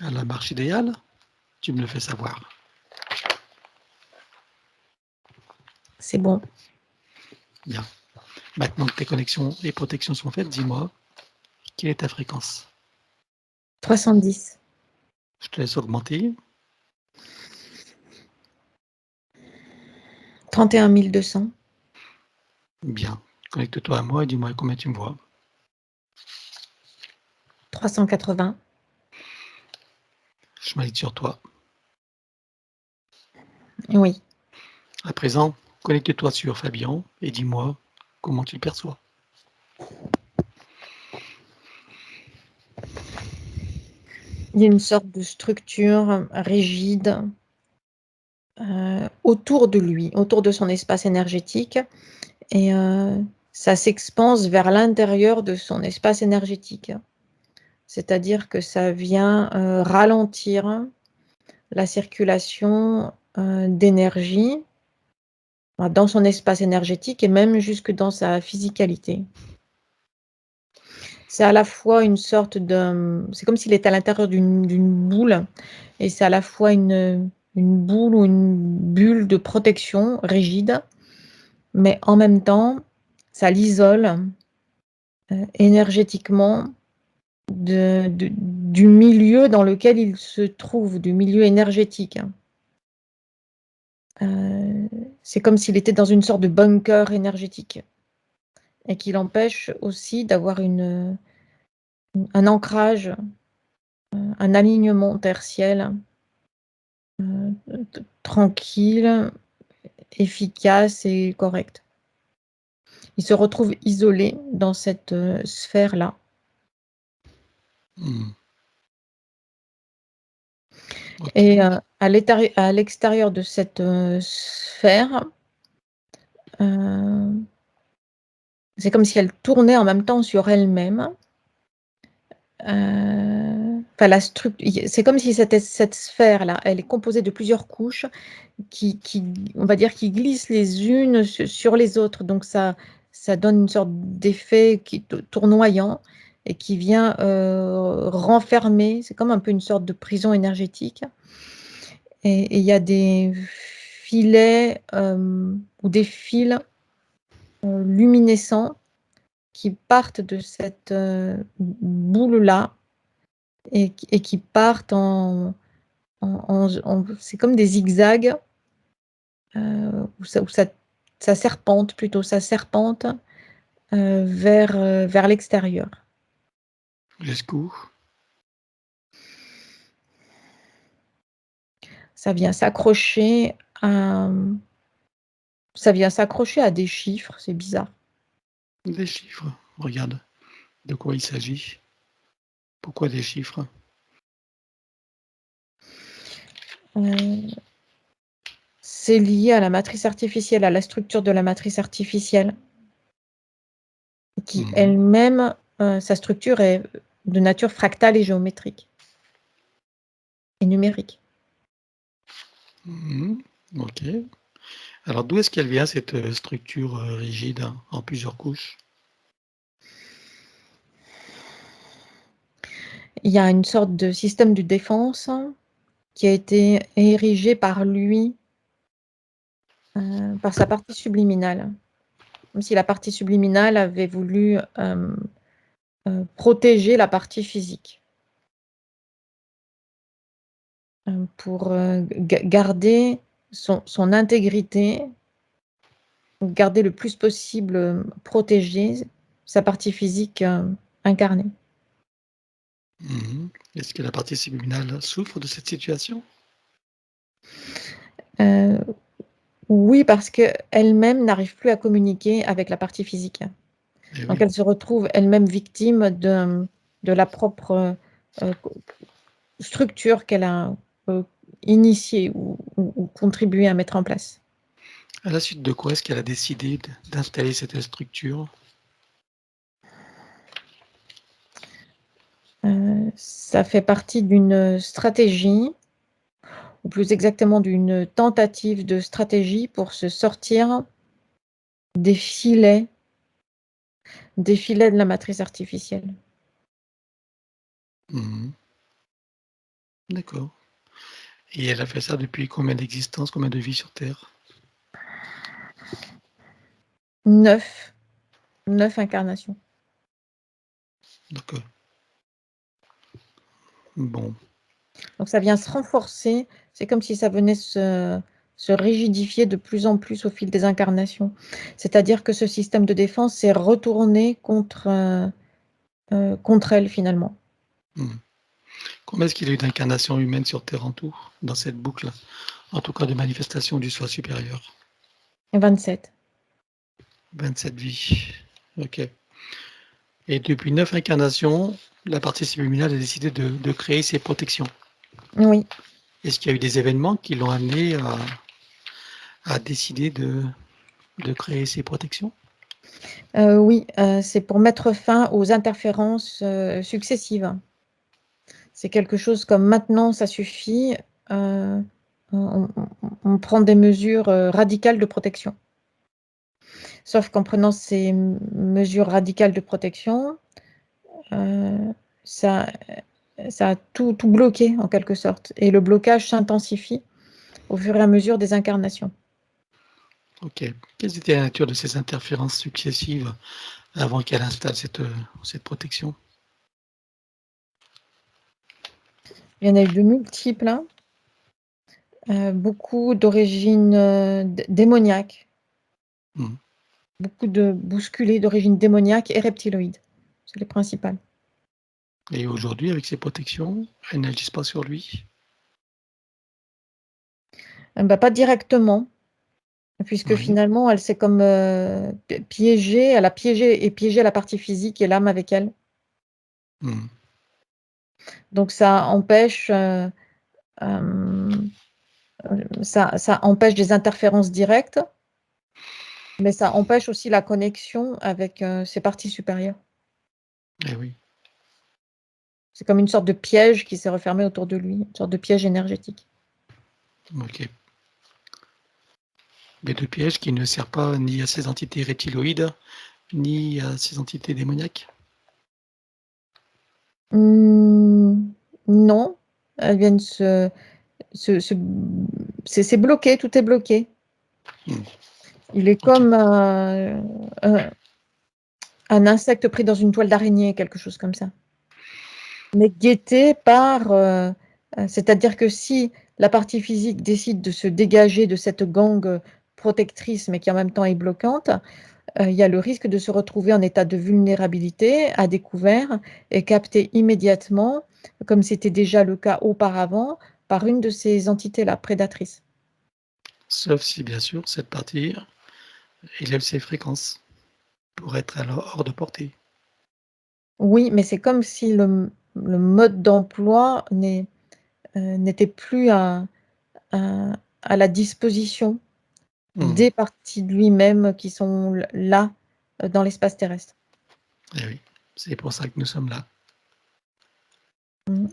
À la marche idéale, tu me le fais savoir. C'est bon. Bien. Maintenant que tes connexions et protections sont faites, dis-moi, quelle est ta fréquence? 310. Je te laisse augmenter. 31 200. Bien. Connecte-toi à moi et dis-moi combien tu me vois. 380. Je m'aligne sur toi. Oui. À présent, connecte-toi sur Fabien et dis-moi comment tu le perçois. Il y a une sorte de structure rigide autour de lui, autour de son espace énergétique, et ça s'expanse vers l'intérieur de son espace énergétique. C'est-à-dire que ça vient ralentir la circulation d'énergie dans son espace énergétique et même jusque dans sa physicalité. C'est à la fois une sorte de... C'est comme s'il était à l'intérieur d'une boule, et c'est à la fois une boule ou une bulle de protection rigide, mais en même temps, ça l'isole énergétiquement du milieu dans lequel il se trouve, du milieu énergétique. C'est comme s'il était dans une sorte de bunker énergétique, et qui l'empêche aussi d'avoir un ancrage, un alignement tertiel tranquille, efficace et correct. Il se retrouve isolé dans cette sphère-là. Okay. Et à l'extérieur de cette sphère, c'est comme si elle tournait en même temps sur elle-même. C'est comme si cette sphère-là, elle est composée de plusieurs couches on va dire, qui glissent les unes sur les autres. Donc ça donne une sorte d'effet tournoyant et qui vient renfermer. C'est comme un peu une sorte de prison énergétique. Et il y a des filets ou des fils luminescents qui partent de cette boule-là et qui partent c'est comme des zigzags où ça serpente plutôt, ça serpente vers l'extérieur. Jusqu'où? Ça vient s'accrocher à des chiffres, c'est bizarre. Des chiffres. Regarde. De quoi il s'agit? Pourquoi des chiffres? C'est lié à la matrice artificielle, à la structure de la matrice artificielle, qui elle-même, sa structure est de nature fractale et géométrique et numérique. Ok. Alors d'où est-ce qu'elle vient cette structure rigide en plusieurs couches? Il y a une sorte de système de défense qui a été érigé par lui, par sa partie subliminale. Comme si la partie subliminale avait voulu protéger la partie physique. Pour garder son intégrité, garder le plus possible protégée sa partie physique incarnée. Est-ce que la partie subliminale souffre de cette situation? Oui, parce qu'elle-même n'arrive plus à communiquer avec la partie physique. Eh Donc oui. elle se retrouve elle-même victime de la propre structure qu'elle a initiée ou contribué à mettre en place. À la suite de quoi est-ce qu'elle a décidé d'installer cette structure? Ça fait partie d'une stratégie, ou plus exactement d'une tentative de stratégie pour se sortir des filets de la matrice artificielle. D'accord. Et elle a fait ça depuis combien d'existences, combien de vies sur Terre? 9, 9 incarnations. D'accord. Bon, Donc ça vient se renforcer, c'est comme si ça venait se rigidifier de plus en plus au fil des incarnations. C'est-à-dire que ce système de défense s'est retourné contre elle finalement. combien est-ce qu'il y a eu d'incarnations humaines sur Terre en tout, dans cette boucle, en tout cas de manifestation du soi supérieur? 27. 27 vies. Ok. Et depuis 9 incarnations, la partie subliminale a décidé de créer ses protections. Oui. Est-ce qu'il y a eu des événements qui l'ont amené à décider de créer ces protections? Oui, c'est pour mettre fin aux interférences successives. C'est quelque chose comme maintenant, ça suffit, on prend des mesures radicales de protection. Sauf qu'en prenant ces mesures radicales de protection, ça a tout bloqué en quelque sorte. Et le blocage s'intensifie au fur et à mesure des incarnations. Ok. Quelle était la nature de ces interférences successives avant qu'elle installe cette protection? Il y en a eu de multiples, hein. Beaucoup d'origine démoniaque. Beaucoup de bousculés d'origine démoniaque et reptiloïde. C'est les principales. Et aujourd'hui, avec ces protections, elles n'agissent pas sur lui? Bah, pas directement, puisque Oui. finalement, elle s'est comme piégée, elle a piégé la partie physique et l'âme avec elle. Hmm. Donc ça empêche, ça empêche des interférences directes, mais ça empêche aussi la connexion avec ses parties supérieures. Eh oui. C'est comme une sorte de piège qui s'est refermé autour de lui, une sorte de piège énergétique. Ok. Mais de piège qui ne sert pas ni à ces entités reptiloïdes, ni à ces entités démoniaques? Non, elles viennent c'est bloqué, tout est bloqué. Hmm. Il est Ok. comme un insecte pris dans une toile d'araignée, quelque chose comme ça. Mais guetté par, c'est-à-dire que si la partie physique décide de se dégager de cette gangue protectrice, mais qui en même temps est bloquante, il y a le risque de se retrouver en état de vulnérabilité, à découvert et capté immédiatement, comme c'était déjà le cas auparavant, par une de ces entités-là, prédatrices. Sauf si, bien sûr, cette partie élève ses fréquences pour être alors hors de portée. Oui, mais c'est comme si le mode d'emploi n'était plus à la disposition Hmm. des parties de lui-même qui sont là, dans l'espace terrestre. Eh oui, c'est pour ça que nous sommes là. Mmh.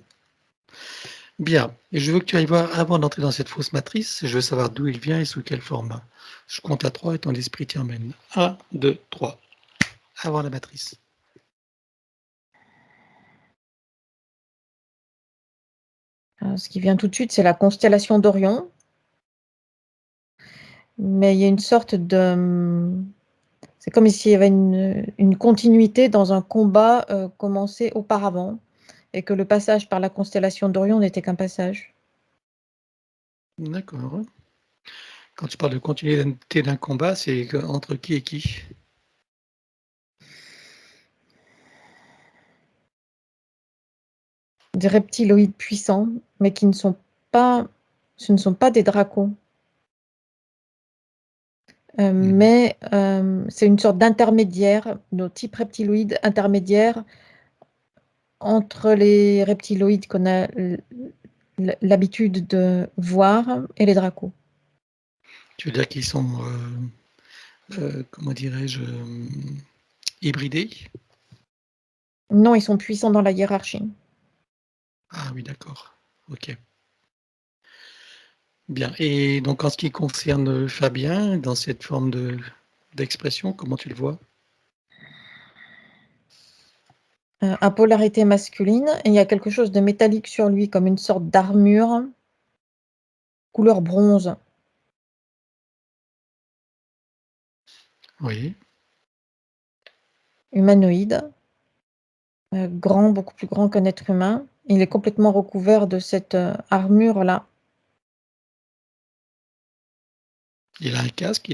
Bien, et je veux que tu ailles voir, avant d'entrer dans cette fausse matrice, je veux savoir d'où il vient et sous quelle forme. Je compte à 3 et ton esprit t'y emmène. 1, 2, 3. Avant la matrice. Ce qui vient tout de suite, c'est la constellation d'Orion. Mais il y a une sorte de, c'est comme s'il y avait une continuité dans un combat, commencé auparavant et que le passage par la constellation d'Orion n'était qu'un passage. D'accord. Quand tu parles de continuité d'un combat, c'est entre qui et qui? Des reptiloïdes puissants, mais qui ne sont pas ce ne sont pas des dracons. Mhm. Mais c'est une sorte d'intermédiaire, nos types reptiloïdes intermédiaires entre les reptiloïdes qu'on a l'habitude de voir et les dracos. Tu veux dire qu'ils sont, comment dirais-je, hybridés? Non, ils sont puissants dans la hiérarchie. Ah oui, d'accord. Ok. Bien. Et donc, en ce qui concerne Fabien, dans cette forme d'expression, comment tu le vois? à polarité masculine, et il y a quelque chose de métallique sur lui, comme une sorte d'armure, couleur bronze. Oui. Humanoïde, grand, beaucoup plus grand qu'un être humain. Il est complètement recouvert de cette armure-là. Il a un casque,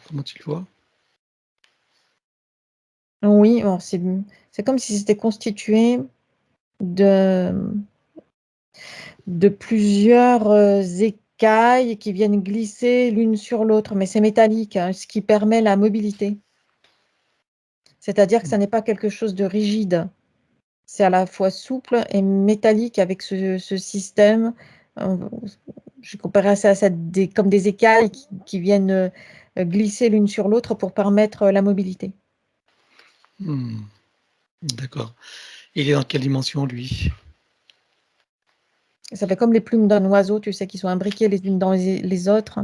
comment tu le vois? Oui, alors c'est comme si c'était constitué de plusieurs écailles qui viennent glisser l'une sur l'autre, mais c'est métallique, hein, ce qui permet la mobilité. C'est-à-dire que ça n'est pas quelque chose de rigide. C'est à la fois souple et métallique avec ce système. Euh, Je comparerais ça à comme des écailles qui viennent glisser l'une sur l'autre pour permettre la mobilité. Hmm, d'accord. Il est dans quelle dimension, lui? Ça fait comme les plumes d'un oiseau, tu sais, qui sont imbriquées les unes dans les autres.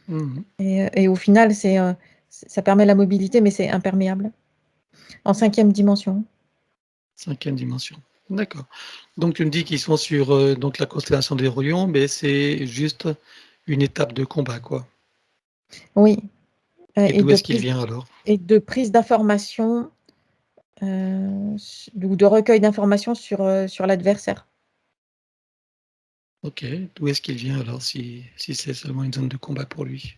Hmm, Et au final, ça permet la mobilité, mais c'est imperméable. En 5e dimension. 5e dimension. D'accord. Donc tu me dis qu'ils sont sur donc la constellation des Orions, mais c'est juste une étape de combat, quoi. Oui. Et d'où est-ce qu'il vient alors? Et de prise d'informations ou de recueil d'informations sur l'adversaire. Ok. D'où est-ce qu'il vient alors si c'est seulement une zone de combat pour lui?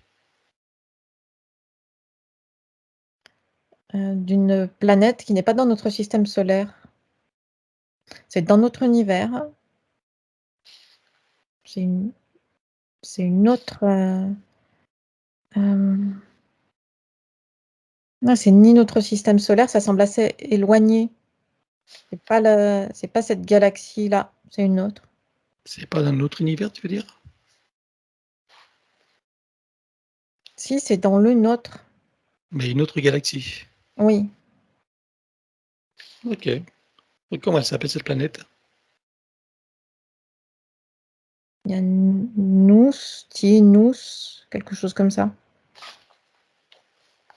D'une planète qui n'est pas dans notre système solaire. C'est dans notre univers. C'est une autre. Non, c'est ni notre système solaire, ça semble assez éloigné. C'est pas cette galaxie-là, c'est une autre. C'est pas dans notre univers, tu veux dire? Si, c'est dans le nôtre. Mais une autre galaxie. Oui. Ok. Et comment elle s'appelle cette planète? Il y a Nous, Tienous, quelque chose comme ça.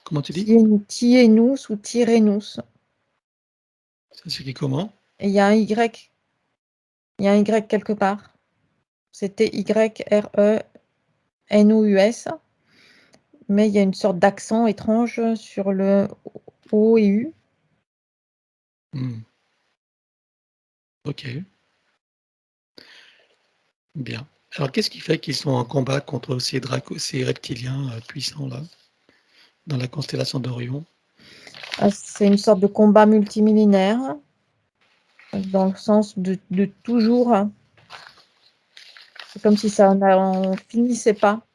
Comment tu dis? Tienous ou Tyrénous. Ça s'écrit comment? Et il y a un Y. Il y a un Y quelque part. C'était YRENOUS. Mais il y a une sorte d'accent étrange sur le O et U. Hmm. Ok. Bien. Alors qu'est-ce qui fait qu'ils sont en combat contre ces reptiliens puissants là, dans la constellation d'Orion? C'est une sorte de combat multimillénaire, dans le sens de toujours. C'est comme si ça n'en finissait pas.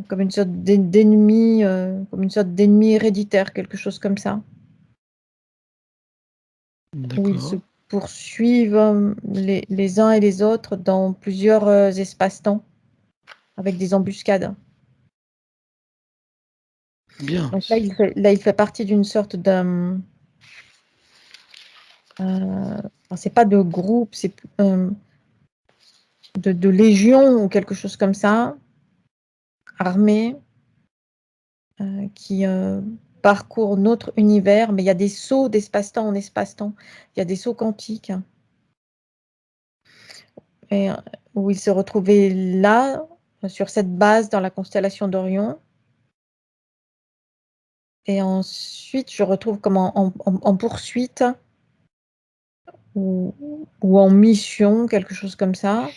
Comme une sorte d'ennemi, comme une sorte d'ennemi héréditaire, quelque chose comme ça. Où ils se D'accord. poursuivent les uns et les autres dans plusieurs espaces-temps, avec des embuscades. Bien. Donc là, il fait partie d'une sorte d'un. C'est pas de groupe, c'est de légion ou quelque chose comme ça, armée, qui parcourt notre univers, mais il y a des sauts d'espace-temps en espace-temps. Il y a des sauts quantiques. Et où il se retrouvait là, sur cette base dans la constellation d'Orion. Et ensuite, je retrouve comme en poursuite ou en mission, quelque chose comme ça,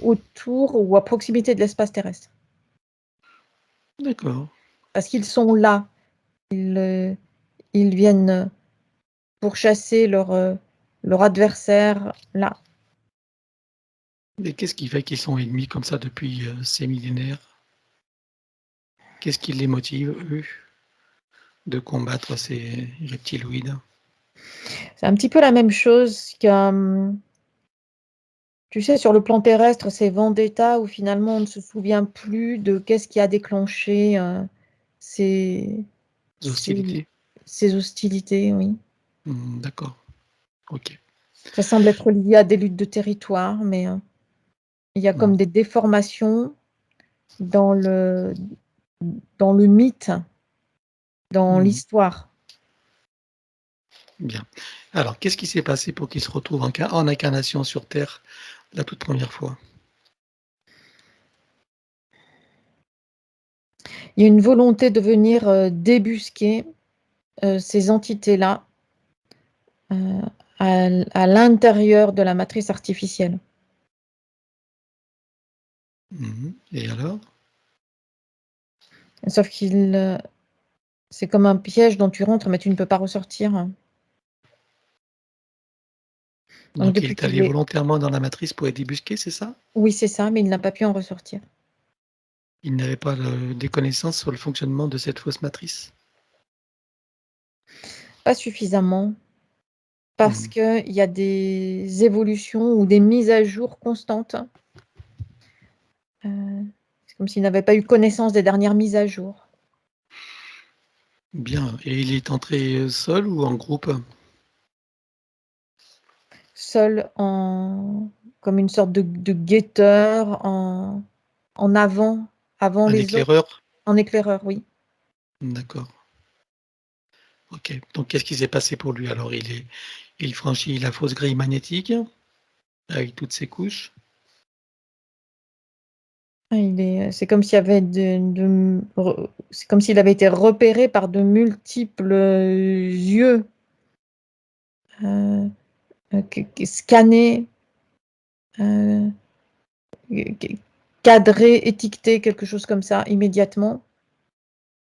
autour ou à proximité de l'espace terrestre. D'accord. Parce qu'ils sont là. Ils viennent pourchasser leur adversaire là. Et qu'est-ce qui fait qu'ils sont ennemis comme ça depuis ces millénaires? Qu'est-ce qui les motive, eux, de combattre ces reptiloïdes? C'est un petit peu la même chose que, tu sais, sur le plan terrestre, c'est Vendetta où finalement on ne se souvient plus de qu'est-ce qui a déclenché ces, Les ces, hostilités? ces hostilités, oui. D'accord. Ok. Ça semble être lié à des luttes de territoire, mais il y a Hmm. comme des déformations dans dans le mythe, dans Hmm. l'histoire. Bien. Alors, qu'est-ce qui s'est passé pour qu'il se retrouve en incarnation sur Terre la toute première fois? Il y a une volonté de venir, débusquer, ces entités-là, heu, à l'intérieur de la matrice artificielle. Et alors? Sauf qu'il, c'est comme un piège dont tu rentres, mais tu ne peux pas ressortir. Donc Donc il depuis est qu'il allé est volontairement dans la matrice pour être débusqué, c'est ça? oui, c'est ça, mais il n'a pas pu en ressortir. Il n'avait pas des connaissances sur le fonctionnement de cette fausse matrice? Pas suffisamment, parce Mmh. qu'il y a des évolutions ou des mises à jour constantes. C'est comme s'il n'avait pas eu connaissance des dernières mises à jour. Bien, et il est entré, seul ou en groupe? Seul en comme une sorte de guetteur en avant Un les autres, éclaireur? en éclaireur, oui. D'accord. OK. Donc qu'est-ce qui s'est passé pour lui alors? Il franchit la fausse grille magnétique avec toutes ses couches? Ah, c'est comme s'il y avait c'est comme s'il avait été repéré par de multiples, yeux, heu qui scannés, heu, q cadrés, étiquetés, quelque chose comme ça, immédiatement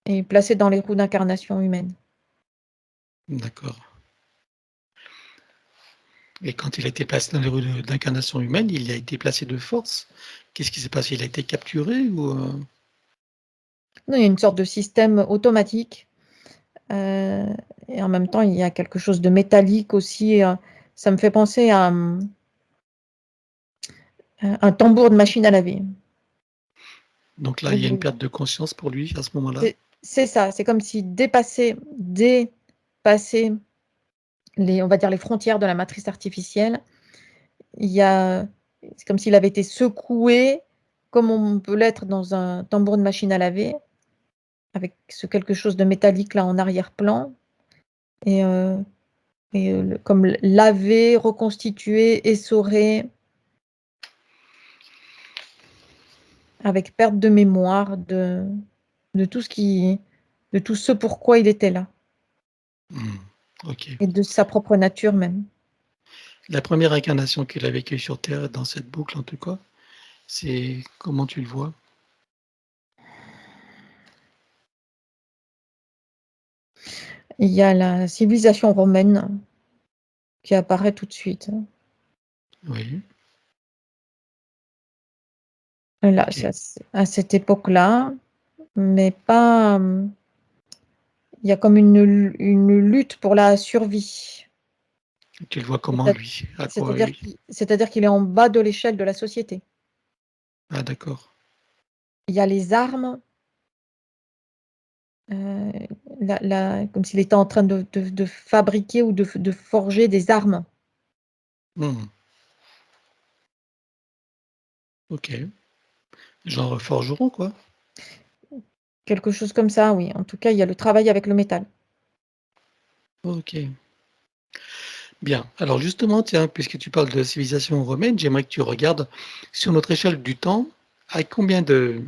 et placés dans les roues d'incarnation humaine. D'accord, et quand il a été placé dans les rues d'incarnation humaine, il y a été placé de force? Qu'est-ce qui s'est passé? Il a été capturé ou? Non, il y a une sorte de système automatique, heu et en même temps, il y a quelque chose de métallique aussi, ça me fait penser à, un tambour de machine à laver. Donc là, il y a une Ou perte de conscience pour lui à ce moment-là? c'est ça, c'est comme si dépasser les on va dire les frontières de la matrice artificielle. Il y a c'est comme s'il avait été secoué, comme on peut l'être dans un tambour de machine à laver, avec ce quelque chose de métallique là en arrière-plan et le comme laver, reconstituer, essorer, avec perte de mémoire de tout ce qui de tout ce pourquoi il était là Mmh. OK. et de sa propre nature même. La première incarnation qu'il a vécue sur terre dans cette boucle en tout cas, c'est comment tu le vois? Il y a la civilisation romaine qui apparaît tout de suite. Oui, Là, OK. c'est à cette époque-là, mais pas, il y a comme une lutte pour la survie. Tu le vois comment C'est-à lui? À quoi c'est-à-dire lui? c'est-à-dire qu'il est en bas de l'échelle de la société. Ah d'accord. Il y a les armes, heu, la comme s'il était en train de fabriquer ou de forger des armes. Mmh. OK. Genre forgeron quoi? Quelque chose comme ça, oui. En tout cas, il y a le travail avec le métal. OK. Bien. Alors justement, tiens, puisque tu parles de la civilisation romaine, j'aimerais que tu regardes sur notre échelle du temps, à combien de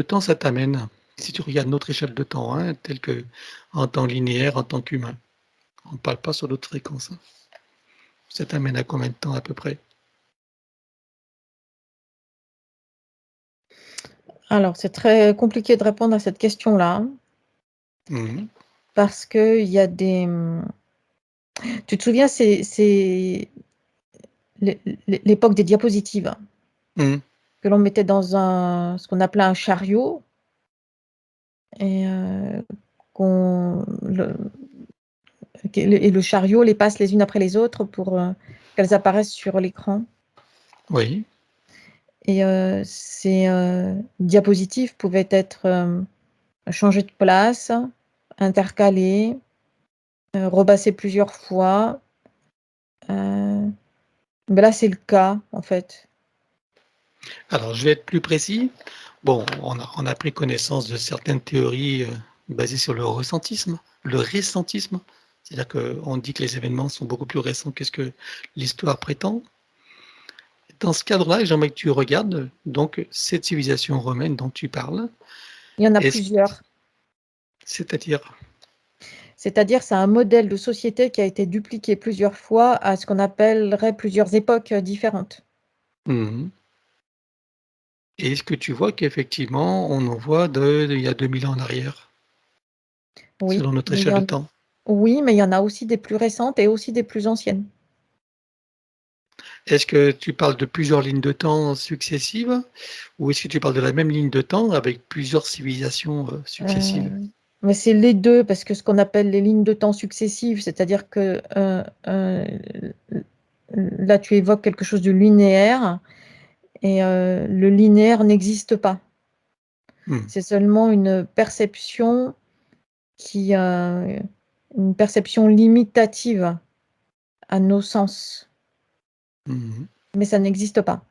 temps ça t'amène? Si tu regardes notre échelle de temps, hein, telle que en temps linéaire, en tant qu'humain. On ne parle pas sur d'autres fréquences, hein. Ça t'amène à combien de temps à peu près? Alors, c'est très compliqué de répondre à cette question-là, Mmh. parce qu'il y a des, tu te souviens, c'est l'époque des diapositives, Mmh. que l'on mettait dans ce qu'on appelait un chariot et qu'on le chariot les passe les unes après les autres pour, qu'elles apparaissent sur l'écran Oui. et ces, diapositives pouvaient être, changées de place, intercalées, repassées plusieurs fois, heu, mais là, c'est le cas, en fait. Alors je vais être plus précis. Bon, on a pris connaissance de certaines théories, basées sur le ressentisme, C'est-à-dire qu'on dit que les événements sont beaucoup plus récents que ce que l'histoire prétend. Dans ce cadre-là, j'aimerais que tu regardes donc cette civilisation romaine dont tu parles. Il y en a Est-ce- plusieurs. C'est-à-dire, C'est-à-dire, c'est un modèle de société qui a été dupliqué plusieurs fois à ce qu'on appellerait plusieurs époques différentes. mhm. Et est-ce que tu vois qu'effectivement, on en voit il y a 2000 ans en arrière, Oui, selon notre mais il y échelle de en, temps? oui, mais il y en a aussi des plus récentes et aussi des plus anciennes. Est-ce que tu parles de plusieurs lignes de temps successives ou est-ce que tu parles de la même ligne de temps avec plusieurs civilisations successives? Mais c'est les deux, parce que ce qu'on appelle les lignes de temps successives, c'est-à-dire que là, tu évoques quelque chose de linéaire, et le linéaire n'existe pas. Hmm, C'est seulement une perception une perception limitative à nos sens, mhm, mais ça n'existe pas.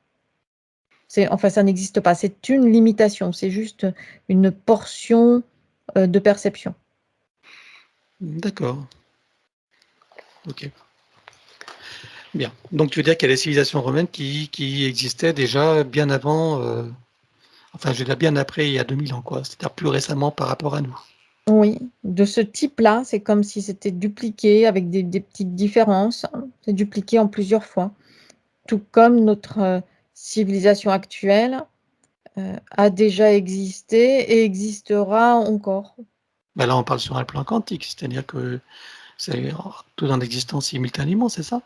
Enfin, ça n'existe pas. C'est une limitation. C'est juste une portion de perception. D'accord, ok. Bien. Donc tu veux dire qu'il y a des civilisations romaines qui existaient déjà bien avant, enfin je veux dire bien après, il y a 2000 ans, quoi. C'est-à-dire plus récemment par rapport à nous. Oui, de ce type-là, c'est comme si c'était dupliqué avec des petites différences. C'est dupliqué en plusieurs fois. Tout comme notre civilisation actuelle a déjà existé et existera encore. Ben là, on parle sur un plan quantique, c'est-à-dire que c'est tout en existence simultanément, c'est ça?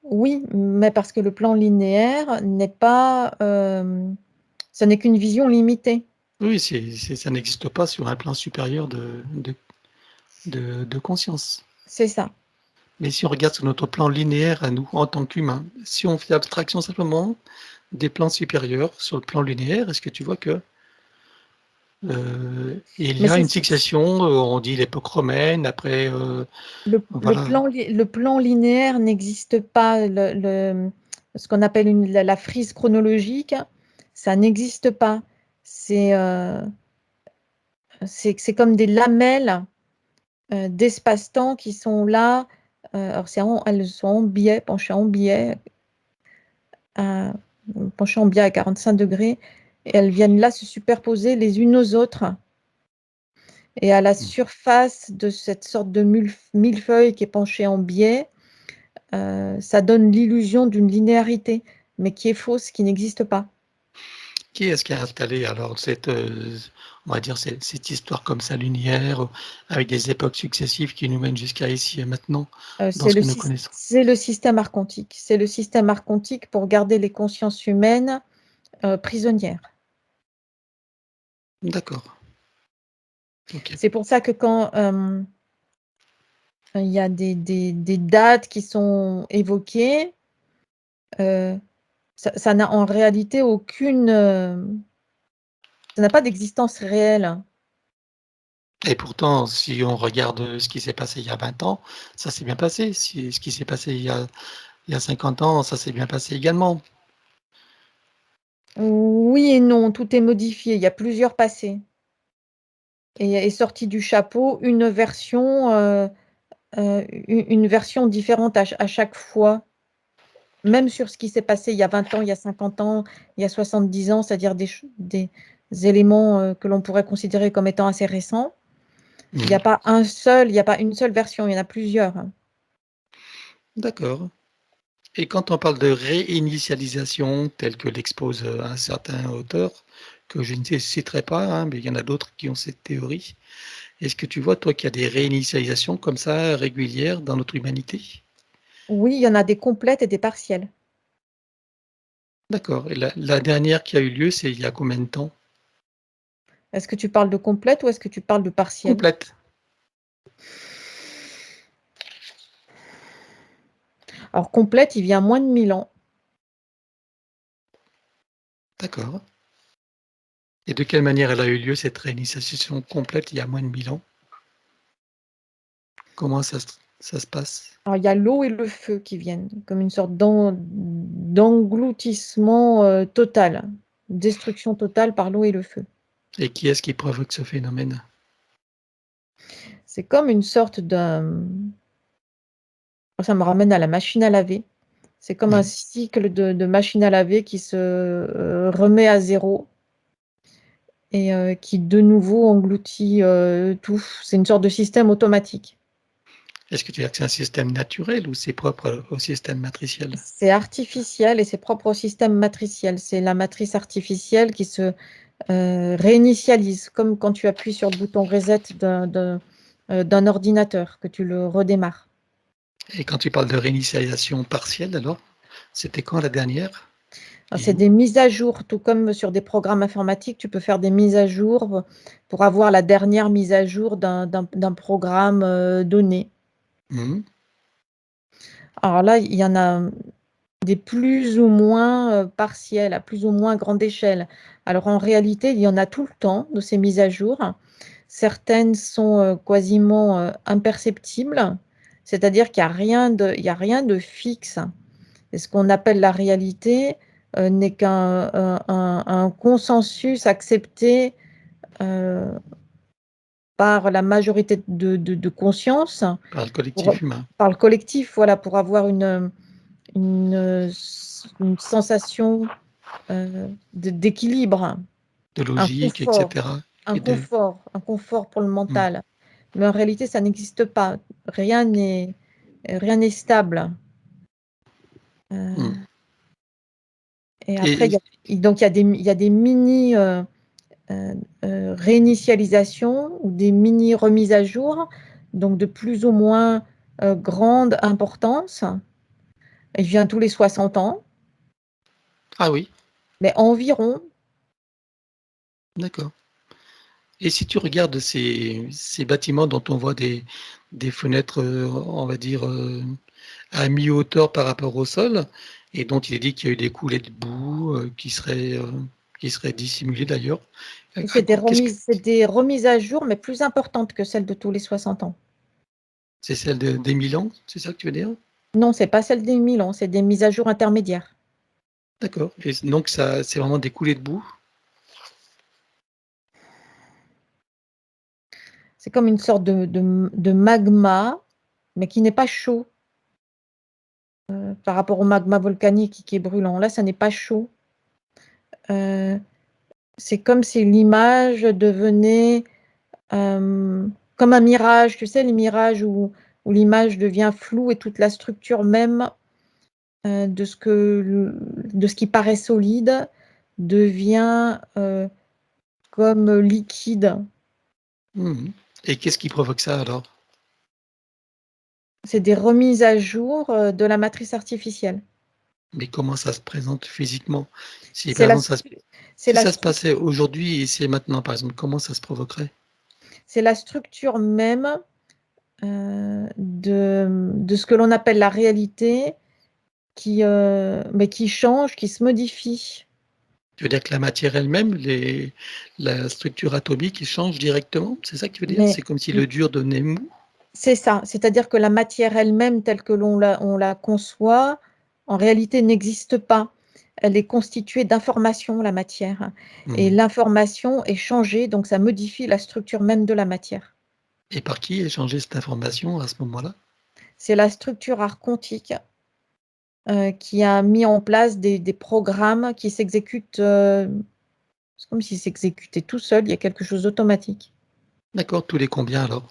Oui, mais parce que le plan linéaire n'est pas, ça n'est qu'une vision limitée. Oui, ça n'existe pas sur un plan supérieur de conscience. C'est ça. Mais si on regarde sur notre plan linéaire à nous, en tant qu'humains, si on fait abstraction simplement des plans supérieurs sur le plan linéaire, est-ce que tu vois que il y Mais a c'est une succession, on dit l'époque romaine, après, voilà. le plan linéaire n'existe pas. Ce qu'on appelle la frise chronologique, ça n'existe pas. C'est c'est comme des lamelles d'espace-temps qui sont là. Alors elles sont en biais, à, penchées en biais à 45 degrés, et elles viennent là se superposer les unes aux autres. Et à la Mmh. surface de cette sorte de millefeuille qui est penché en biais, ça donne l'illusion d'une linéarité, mais qui est fausse, qui n'existe pas. Qui est-ce qui a installé alors on va dire cette histoire comme ça linéaire, avec des époques successives qui nous mènent jusqu'à ici et maintenant, dans ce que nous connaissons? C'est le système archontique. C'est le système archontique pour garder les consciences humaines prisonnières. D'accord, OK. C'est pour ça que quand il y a des dates qui sont évoquées, euh, ça n'a en réalité ça n'a pas d'existence réelle. Et pourtant, si on regarde ce qui s'est passé il y a 20 ans, ça s'est bien passé. Si ce qui s'est passé il y a 50 ans, ça s'est bien passé également. Oui et non, tout est modifié. Il y a plusieurs passés. Et est sortie du chapeau une version différente à chaque fois, même sur ce qui s'est passé il y a 20 ans, il y a 50 ans, il y a 70 ans, c'est-à-dire des éléments que l'on pourrait considérer comme étant assez récents. Il n'y a Mmh. pas il y a pas une seule version, il y en a plusieurs. D'accord. Et quand on parle de réinitialisation telle que l'expose, un certain auteur, que je ne citerai pas, hein, mais il y en a d'autres qui ont cette théorie. Est-ce que tu vois, toi, qu'il y a des réinitialisations comme ça régulières dans notre humanité? Oui, il y en a des complètes et des partielles. D'accord. Et la dernière qui a eu lieu, c'est il y a combien de temps? Est-ce que tu parles de complète ou est-ce que tu parles de partielle? Complète. Alors complète, il vient moins de 1000 ans. D'accord. Et de quelle manière elle a eu lieu, cette réinitialisation complète, il y a moins de 1000 ans? Comment ça se passe? Alors il y a l'eau et le feu qui viennent, comme une sorte d'engloutissement total, destruction totale par l'eau et le feu. Et qui est-ce qui provoque ce phénomène? C'est comme une sorte de... Ça me ramène à la machine à laver. C'est comme un cycle de machine à laver qui se remet à zéro et qui de nouveau engloutit tout. C'est une sorte de système automatique. Est-ce que tu dis que c'est un système naturel ou c'est propre au système matriciel? C'est artificiel et c'est propre au système matriciel. C'est la matrice artificielle qui se réinitialise, comme quand tu appuies sur le bouton reset d'un ordinateur, que tu le redémarres. Et quand tu parles de réinitialisation partielle, alors, c'était quand la dernière? C'est des mises à jour, tout comme sur des programmes informatiques, tu peux faire des mises à jour pour avoir la dernière mise à jour d'un programme donné. Mmh. Alors là, il y en a des plus ou moins partiels, à plus ou moins grande échelle. Alors en réalité, il y en a tout le temps de ces mises à jour. Certaines sont quasiment imperceptibles, c'est-à-dire qu'il n'y a rien de fixe. Et ce qu'on appelle la réalité n'est qu'un un consensus accepté par la majorité de conscience, Par le collectif humain, par le collectif, voilà, pour avoir une sensation d'équilibre, de un logique, et confort, cetera, et de un confort pour le mmh, mental. Mais en réalité, ça n'existe pas. Rien n'est stable. mmh. Et après, Et donc il y a des mini réinitialisations ou des mini remises à jour, donc de plus ou moins grande importance. Il vient tous les 60 ans, ah oui, mais environ. d'accord. Et si tu regardes ces bâtiments dont on voit des fenêtres, on va dire, à mi-hauteur par rapport au sol et dont il est dit qu'il y a eu des coulées de boue, qui seraient dissimulées d'ailleurs. À quoi qu'est-ce que C'est des remises à jour, mais plus importantes que celles de tous les 60 ans. c'est celle de des ans, c'est ça que tu veux dire? Non, c'est pas celle des 1000 ans, c'est des mises à jour intermédiaires. D'accord et donc ça c'est vraiment des coulées de boue? C'est comme une sorte de magma, mais qui n'est pas chaud par rapport au magma volcanique qui est brûlant. Là, ça n'est pas chaud. Euh, c'est comme si l'image devenait comme un mirage, tu sais, les mirages où l'image devient floue et toute la structure même de ce qui paraît solide devient comme liquide. Mmh. Et qu'est-ce qui provoque ça alors? C'est des remises à jour de la matrice artificielle. Mais comment ça se présente physiquement? Si C'est par la, exemple stru- c'est si la, ça se stru- passait aujourd'hui et c'est maintenant par exemple, comment ça se provoquerait? c'est la structure même de ce que l'on appelle la réalité mais qui change, qui se modifie. Tu veux dire que la matière elle-même, la structure atomique, change directement? C'est ça que tu veux dire? Mais C'est comme si le dur devenait mou? c'est ça, c'est-à-dire que la matière elle-même, telle que on la conçoit, en réalité n'existe pas. Elle est constituée d'informations, la matière. Et Mmh. l'information est changée, donc ça modifie la structure même de la matière. Et par qui est changée cette information à ce moment-là? C'est la structure art quantique qui a mis en place des programmes qui s'exécutent, c'est comme s'ils s'exécutaient tout seuls, il y a quelque chose d'automatique. D'accord, tous les combien alors?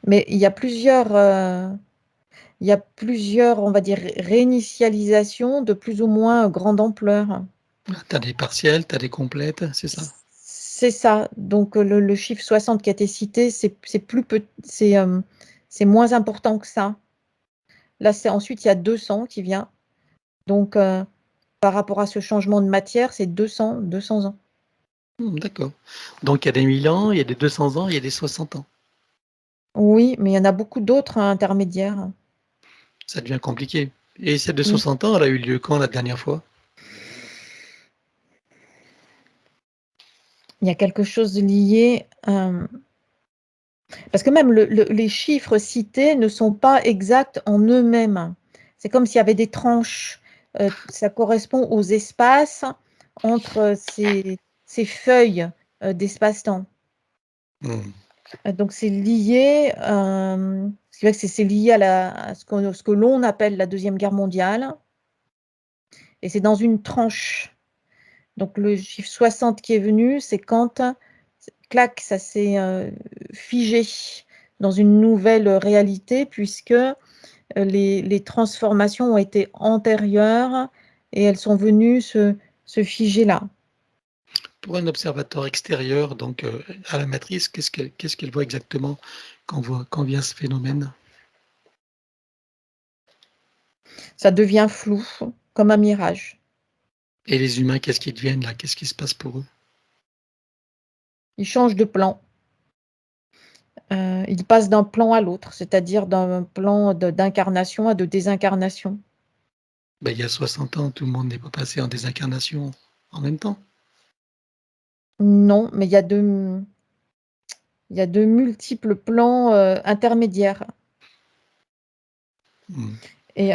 Mais il y a plusieurs, on va dire, réinitialisations de plus ou moins grande ampleur. Ah, tu as des partiels, tu as des complètes, c'est ça? C'est ça. Donc le chiffre 60 qui a été cité, c'est moins important que ça. Là, ensuite, il y a 200 qui vient. Donc, par rapport à ce changement de matière, c'est 200 ans. Mmh, d'accord. Donc il y a des 1000 ans, il y a des 200 ans, il y a des 60 ans. Oui, mais il y en a beaucoup d'autres intermédiaires. Ça devient compliqué. Et celle de Mm. 60 ans, elle a eu lieu quand la dernière fois? Il y a quelque chose de lié, parce que même les chiffres cités ne sont pas exacts en eux-mêmes. C'est comme s'il y avait des tranches. Ça correspond aux espaces entre ces feuilles d'espace-temps. Mmh. Donc c'est lié, c'est lié à ce que l'on appelle la Deuxième Guerre mondiale, et c'est dans une tranche. Donc le chiffre 60 qui est venu, c'est quand, clac, ça s'est figé dans une nouvelle réalité, puisque les transformations ont été antérieures et elles sont venues se figer là. Pour un observateur extérieur, donc à la matrice, qu'est-ce qu'elle voit exactement quand vient ce phénomène? Ça devient flou, comme un mirage. Et les humains, qu'est-ce qu'ils deviennent là? Qu'est-ce qui se passe pour eux? Ils changent de plan. Ils passent d'un plan à l'autre, c'est-à-dire d'un plan d'incarnation à de désincarnation. Ben, il y a 60 ans, tout le monde n'est pas passé en désincarnation en même temps. Non, mais il y a de multiples plans intermédiaires. Hmm. Et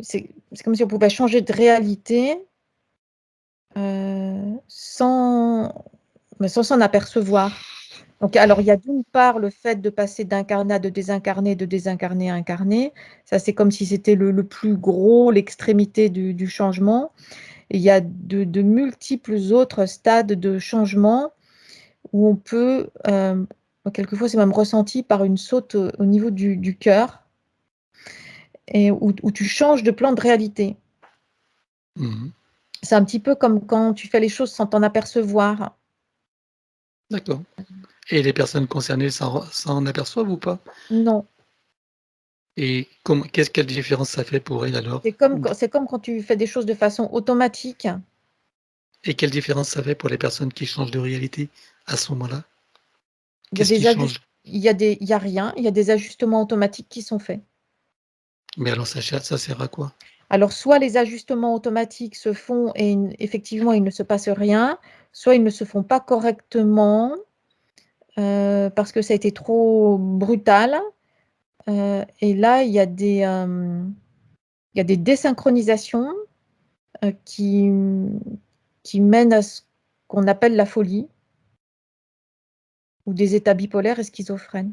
c'est comme si on pouvait changer de réalité sans s'en apercevoir. Donc, alors, il y a d'une part le fait de passer d'incarné à de désincarné à incarné. Ça, c'est comme si c'était le plus gros, l'extrémité du changement. Et il y a de multiples autres stades de changement où on peut, quelquefois, c'est même ressenti par une saute au niveau du cœur, et où tu changes de plan de réalité. Mhm. C'est un petit peu comme quand tu fais les choses sans t'en apercevoir. D'accord. Et les personnes concernées s'en aperçoivent ou pas? Non, Et quelle différence ça fait pour elles alors? c'est comme quand tu fais des choses de façon automatique. Et quelle différence ça fait pour les personnes qui changent de réalité à ce moment-là? Il y a Qu'est-ce qui des change? il y a rien, il y a des ajustements automatiques qui sont faits. Mais alors ça sert à quoi? Alors, soit les ajustements automatiques se font et effectivement, il ne se passe rien, soit ils ne se font pas correctement, parce que ça a été trop brutal. Et là, il y a des désynchronisations qui mènent à ce qu'on appelle la folie, ou des états bipolaires et schizophrènes.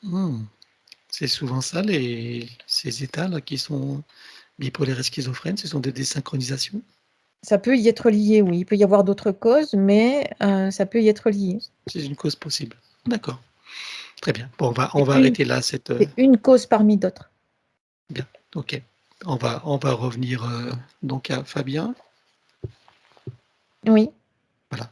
Hmm. C'est souvent ça, ces états-là qui sont bipolaires et schizophrènes, ce sont des désynchronisations? Ça peut y être lié, oui. Il peut y avoir d'autres causes, mais ça peut y être lié. C'est une cause possible. D'accord. Très bien. Bon, on C'est va une, arrêter là cette. c'est une cause parmi d'autres. Bien. Ok. On va revenir donc à Fabien. Oui. Voilà.